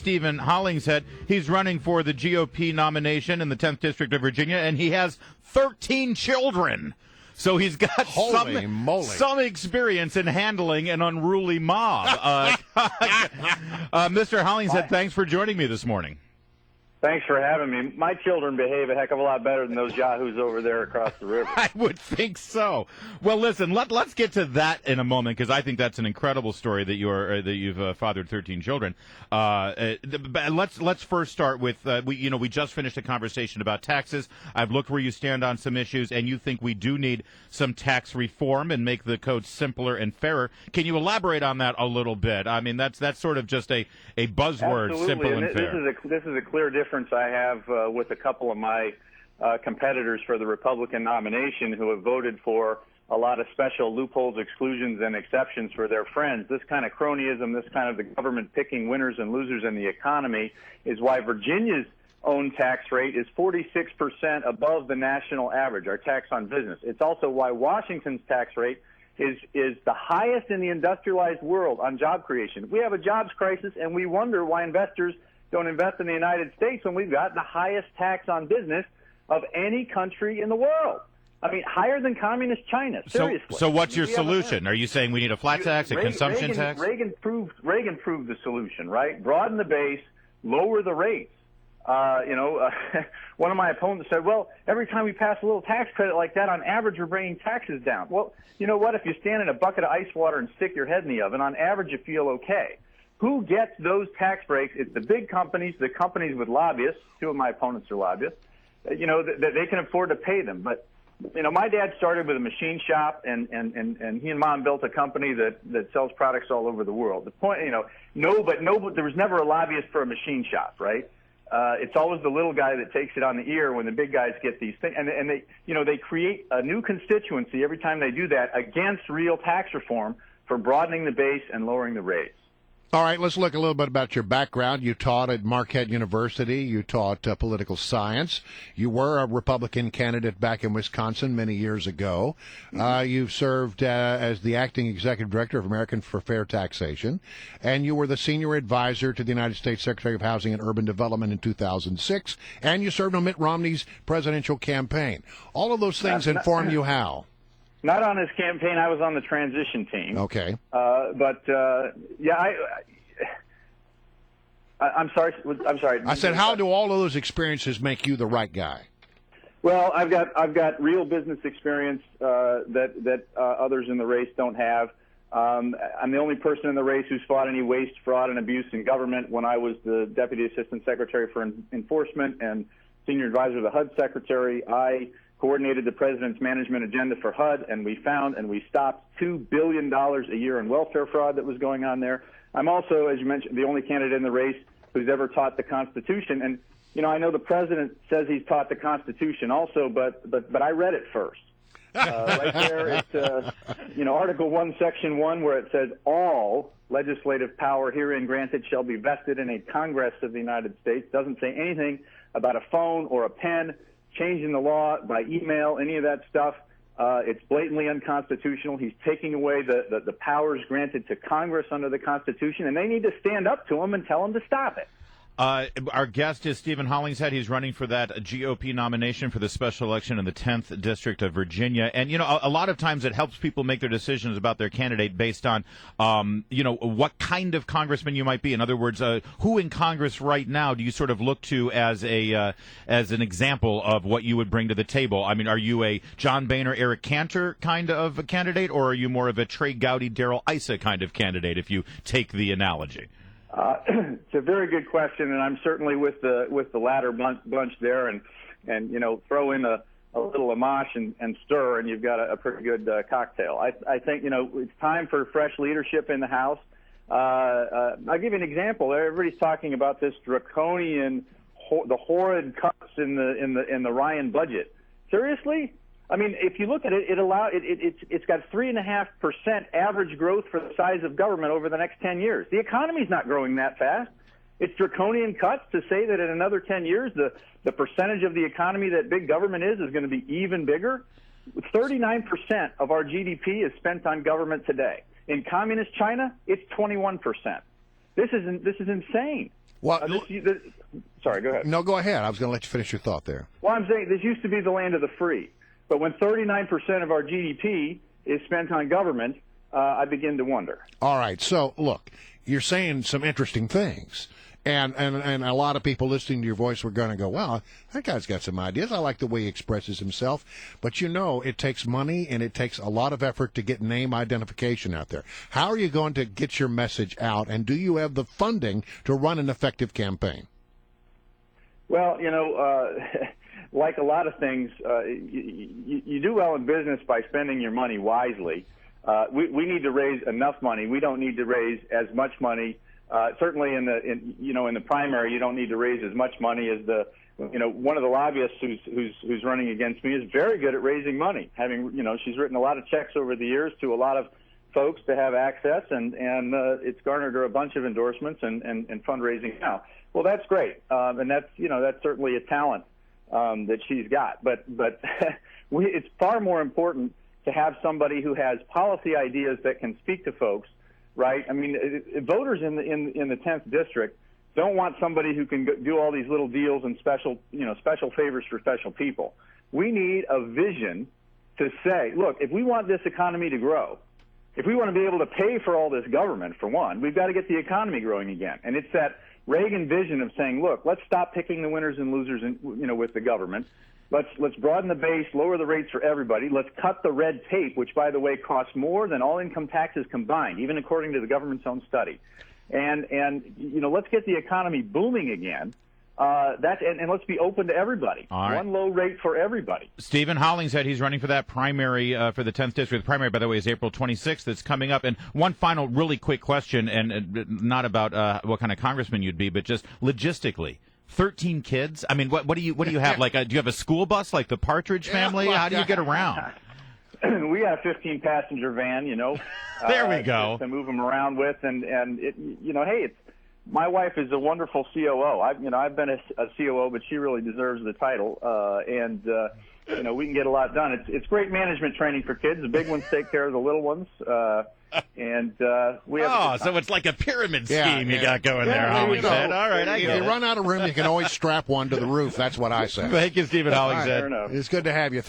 Stephen Hollingshead. He's running for the GOP nomination in the 10th District of Virginia, and he has 13 children. So he's got some experience in handling an unruly mob. Mr. Hollingshead, thanks for joining me this morning. Thanks for having me. My children behave a heck of a lot better than those yahoos over there across the river. I would think so. Well, listen, let's get to that in a moment, because I think that's an incredible story that you've fathered 13 children. Let's first start with we just finished a conversation about taxes. I've looked where you stand on some issues, and you think we do need some tax reform and make the code simpler and fairer. Can you elaborate on that a little bit? I mean, that's sort of just a buzzword, Absolutely. simple and fair. This is a clear difference I have with a couple of my competitors for the Republican nomination who have voted for a lot of special loopholes, exclusions, and exceptions for their friends. This kind of cronyism, this kind of the government picking winners and losers in the economy is why Virginia's own tax rate is 46% above the national average, our tax on business. It's also why Washington's tax rate is the highest in the industrialized world on job creation. We have a jobs crisis, and we wonder why investors don't invest in the United States when we've got the highest tax on business of any country in the world. I mean, higher than communist China, seriously. So what's your solution? Are you saying we need a flat tax, a consumption tax? Reagan proved the solution, right? Broaden the base, lower the rates. One of my opponents said, well, every time we pass a little tax credit like that, on average, we're bringing taxes down. Well, you know what? If you stand in a bucket of ice water and stick your head in the oven, on average, you feel okay. Who gets those tax breaks? It's the big companies, the companies with lobbyists. Two of my opponents are lobbyists. That they can afford to pay them. But, my dad started with a machine shop, and he and Mom built a company that sells products all over the world. The point, there was never a lobbyist for a machine shop, right? It's always the little guy that takes it on the ear when the big guys get these things. And they create a new constituency every time they do that against real tax reform for broadening the base and lowering the rates. All right, let's look a little bit about your background. You taught at Marquette University. You taught political science. You were a Republican candidate back in Wisconsin many years ago. You've served as the acting executive director of American for Fair Taxation, and you were the senior advisor to the United States Secretary of Housing and Urban Development in 2006, and you served on Mitt Romney's presidential campaign. All of those things inform you how? Not on his campaign. I was on the transition team. Okay. I'm sorry. I said, how do all of those experiences make you the right guy? Well, I've got real business experience that others in the race don't have. I'm the only person in the race who's fought any waste, fraud, and abuse in government. When I was the Deputy Assistant Secretary for Enforcement and Senior Advisor to the HUD Secretary, I coordinated the President's management agenda for HUD, and we found and we stopped $2 billion a year in welfare fraud that was going on there. I'm also, as you mentioned, the only candidate in the race who's ever taught the Constitution. And, I know the President says he's taught the Constitution also, but I read it first. Right there, it's, Article 1, Section 1, where it says, all legislative power herein granted shall be vested in a Congress of the United States. Doesn't say anything about a phone or a pen, changing the law by email, any of that stuff. It's blatantly unconstitutional. He's taking away the powers granted to Congress under the Constitution, and they need to stand up to him and tell him to stop it. Our guest is Stephen Hollingshead. He's running for that GOP nomination for the special election in the 10th District of Virginia. And, a lot of times it helps people make their decisions about their candidate based on, what kind of congressman you might be. In other words, who in Congress right now do you sort of look to as an example of what you would bring to the table? I mean, are you a John Boehner, Eric Cantor kind of a candidate, or are you more of a Trey Gowdy, Darrell Issa kind of candidate, if you take the analogy? It's a very good question, and I'm certainly with the latter bunch there, and throw in a little amash and stir, and you've got a pretty good cocktail. I think it's time for fresh leadership in the House. I'll give you an example. Everybody's talking about this draconian, the horrid cuts in the Ryan budget. Seriously? I mean, if you look at it, it's got 3.5% average growth for the size of government over the next 10 years. The economy's not growing that fast. It's draconian cuts to say that in another 10 years, the percentage of the economy that big government is going to be even bigger. 39% of our GDP is spent on government today. In communist China, it's 21%. This is insane. Well, Sorry, go ahead. no, go ahead. I was going to let you finish your thought there. Well, I'm saying this used to be the land of the free, but when 39% of our GDP is spent on government, I begin to wonder. All right. So, look, you're saying some interesting things. And a lot of people listening to your voice were going to go, well, that guy's got some ideas. I like the way he expresses himself. But, it takes money and it takes a lot of effort to get name identification out there. How are you going to get your message out? And do you have the funding to run an effective campaign? Well, like a lot of things, you do well in business by spending your money wisely. We need to raise enough money. We don't need to raise as much money. Certainly in the primary, you don't need to raise as much money as one of the lobbyists who's running against me is very good at raising money. She's written a lot of checks over the years to a lot of folks to have access, and it's garnered her a bunch of endorsements and fundraising now. Well, that's great, and that's certainly a talent that she's got. But it's far more important to have somebody who has policy ideas that can speak to folks. Right? I mean, voters in the 10th district don't want somebody who can do all these little deals and special favors for special people. We need a vision to say, look, if we want this economy to grow, if we want to be able to pay for all this government, for one, we've got to get the economy growing again. And it's that Reagan vision of saying, look, let's stop picking the winners and losers with the government. Let's broaden the base, lower the rates for everybody. Let's cut the red tape, which, by the way, costs more than all income taxes combined, even according to the government's own study. And let's get the economy booming again. And let's be open to everybody. All right. One low rate for everybody. Stephen Hollingshead, he's running for that primary for the 10th district. The primary, by the way, is April 26th. That's coming up. And one final really quick question, and not about what kind of congressman you'd be, but just logistically. 13 kids? I mean, what do you have? Like, do you have a school bus like the Partridge Family? How do you get around? We got a 15-passenger van, There we go. To move them around with, and hey, my wife is a wonderful COO. I've been a COO, but she really deserves the title. We can get a lot done. It's great management training for kids. The big ones take care of the little ones. We have so it's like a pyramid scheme you got going Yeah, there, there you Hollingshead. go. All right, I If get you it. run out of room, you can always strap one to the roof. That's what I say. Thank you, Stephen Hollingshead. Fair enough. It's good to have you.